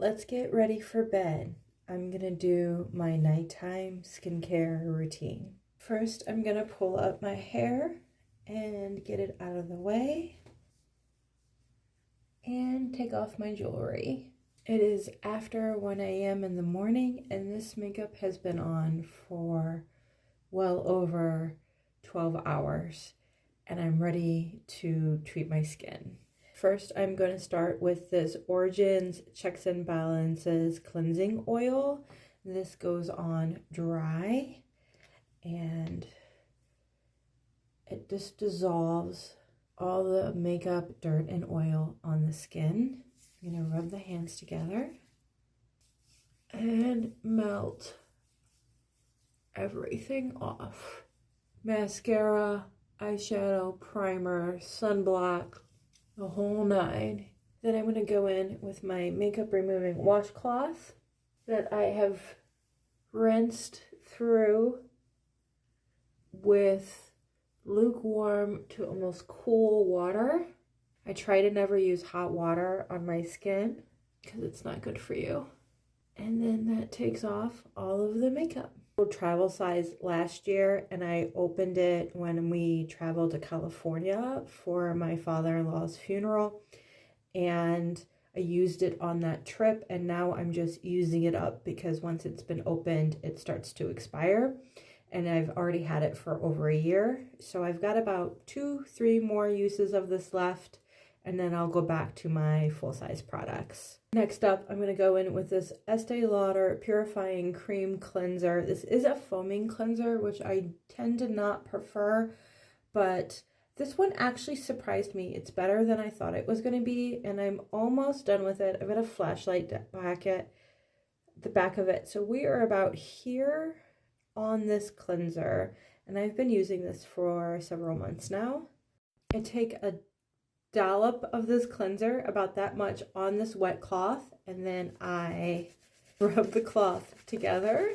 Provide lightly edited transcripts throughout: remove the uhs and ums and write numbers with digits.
let's get ready for bed. I'm gonna do my nighttime skincare routine. First, I'm gonna pull up my hair and get it out of the way and take off my jewelry. It is after 1 a.m. in the morning, and this makeup has been on for well over 12 hours, and I'm ready to treat my skin. First, I'm going to start with this Origins Checks and Balances Cleansing Oil. This goes on dry, and it just dissolves all the makeup, dirt, and oil on the skin. I'm going to rub the hands together and melt everything off. Mascara, eyeshadow, primer, sunblock, the whole nine. Then I'm going to go in with my makeup removing washcloth that I have rinsed through with lukewarm to almost cool water. I try to never use hot water on my skin because it's not good for you. And then that takes off all of the makeup. Travel size last year, and I opened it when we traveled to California for my father-in-law's funeral, and I used it on that trip, and now I'm just using it up because once it's been opened, it starts to expire, and I've already had it for over a year. So I've got about 2-3 more uses of this left, and then I'll go back to my full-size products. Next up, I'm going to go in with this Estee Lauder Purifying Cream Cleanser. This is a foaming cleanser, which I tend to not prefer, but this one actually surprised me. It's better than I thought it was going to be, and I'm almost done with it. I've got a flashlight back at the back of it. So we are about here on this cleanser, and I've been using this for several months now. I take a dollop of this cleanser, about that much, on this wet cloth, and then I rub the cloth together,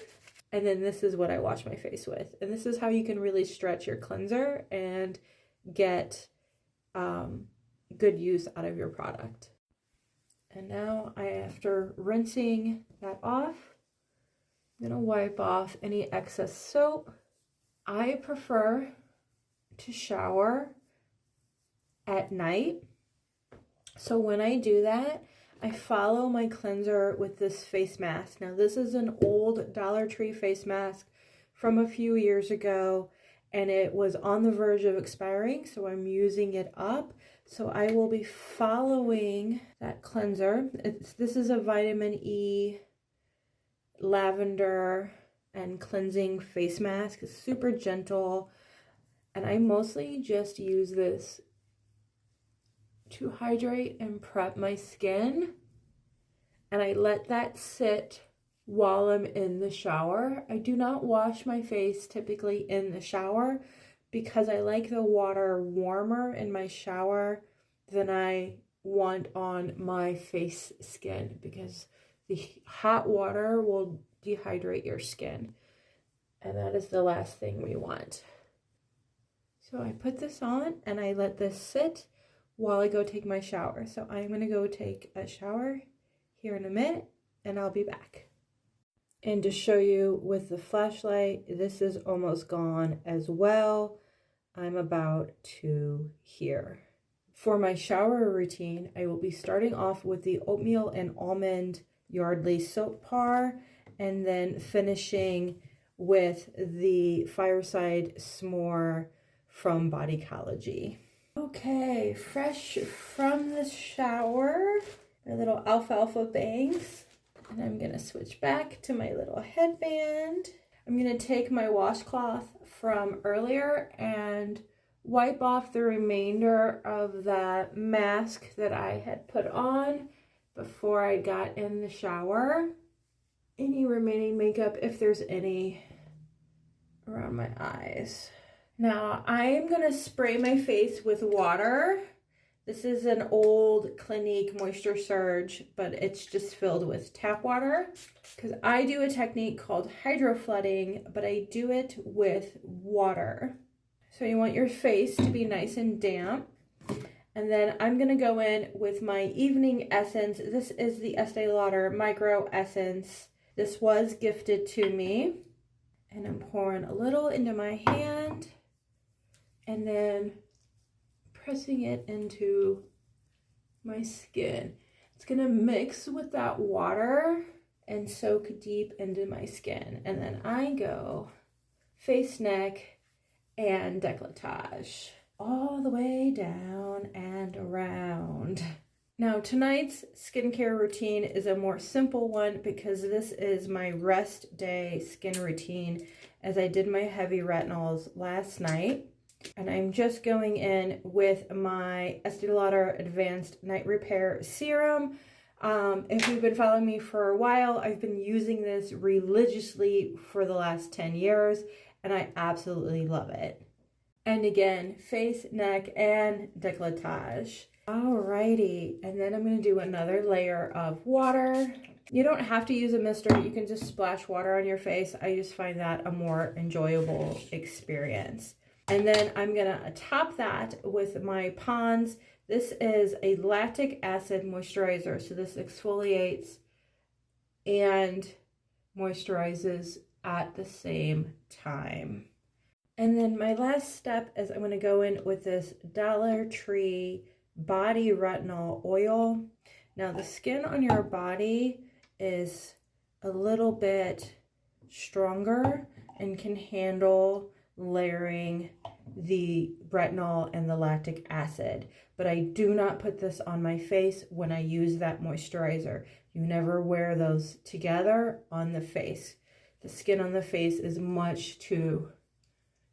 and then this is what I wash my face with. And this is how you can really stretch your cleanser and get good use out of your product. And now after rinsing that off, I'm gonna wipe off any excess soap. I prefer to shower at night. So when I do that, I follow my cleanser with this face mask. Now this is an old Dollar Tree face mask from a few years ago, and it was on the verge of expiring, so I'm using it up. So I will be following that cleanser. This is a vitamin E lavender and cleansing face mask. It's super gentle, and I mostly just use this to hydrate and prep my skin, and I let that sit while I'm in the shower. I do not wash my face typically in the shower because I like the water warmer in my shower than I want on my face skin, because the hot water will dehydrate your skin, and that is the last thing we want. So I put this on and I let this sit while I go take my shower. So I'm going to go take a shower here in a minute, and I'll be back. And to show you with the flashlight, this is almost gone as well. I'm about to here. For my shower routine, I will be starting off with the oatmeal and almond Yardley soap bar, and then finishing with the Fireside S'more from Bodycology. Okay, fresh from the shower, my little alfalfa bangs, and I'm gonna switch back to my little headband. I'm gonna take my washcloth from earlier and wipe off the remainder of that mask that I had put on before I got in the shower. Any remaining makeup, if there's any, around my eyes. Now I'm gonna spray my face with water. This is an old Clinique Moisture Surge, but it's just filled with tap water, because I do a technique called hydro flooding, but I do it with water. So you want your face to be nice and damp, And then I'm going to go in with my evening essence. This is the Estee Lauder Micro Essence. This was gifted to me. And I'm pouring a little into my hand and then pressing it into my skin. It's going to mix with that water and soak deep into my skin. And then I go face, neck, and décolletage all the way down and around. Now tonight's skincare routine is a more simple one because this is my rest day skin routine as I did my heavy retinols last night. And I'm just going in with my Estee Lauder Advanced Night Repair Serum. If you've been following me for a while, I've been using this religiously for the last 10 years and I absolutely love it. And again, face, neck, and décolletage. Alrighty, and then I'm going to do another layer of water. You don't have to use a mister. You can just splash water on your face. I just find that a more enjoyable experience. And then I'm going to top that with my Pond's. This is a lactic acid moisturizer. So this exfoliates and moisturizes at the same time. And then my last step is I'm going to go in with this Dollar Tree body retinol oil. Now the skin on your body is a little bit stronger and can handle layering the retinol and the lactic acid, but I do not put this on my face when I use that moisturizer. You never wear those together on the face. The skin on the face is much too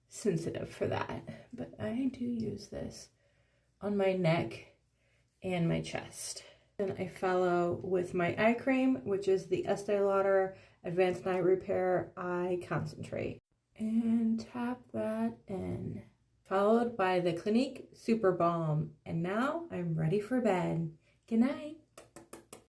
sensitive for that, but I do use this on my neck and my chest. Then I follow with my eye cream, which is the Estee Lauder Advanced Night Repair Eye Concentrate, and tap that in, followed by the Clinique Super Balm. And now I'm ready for bed. Good night.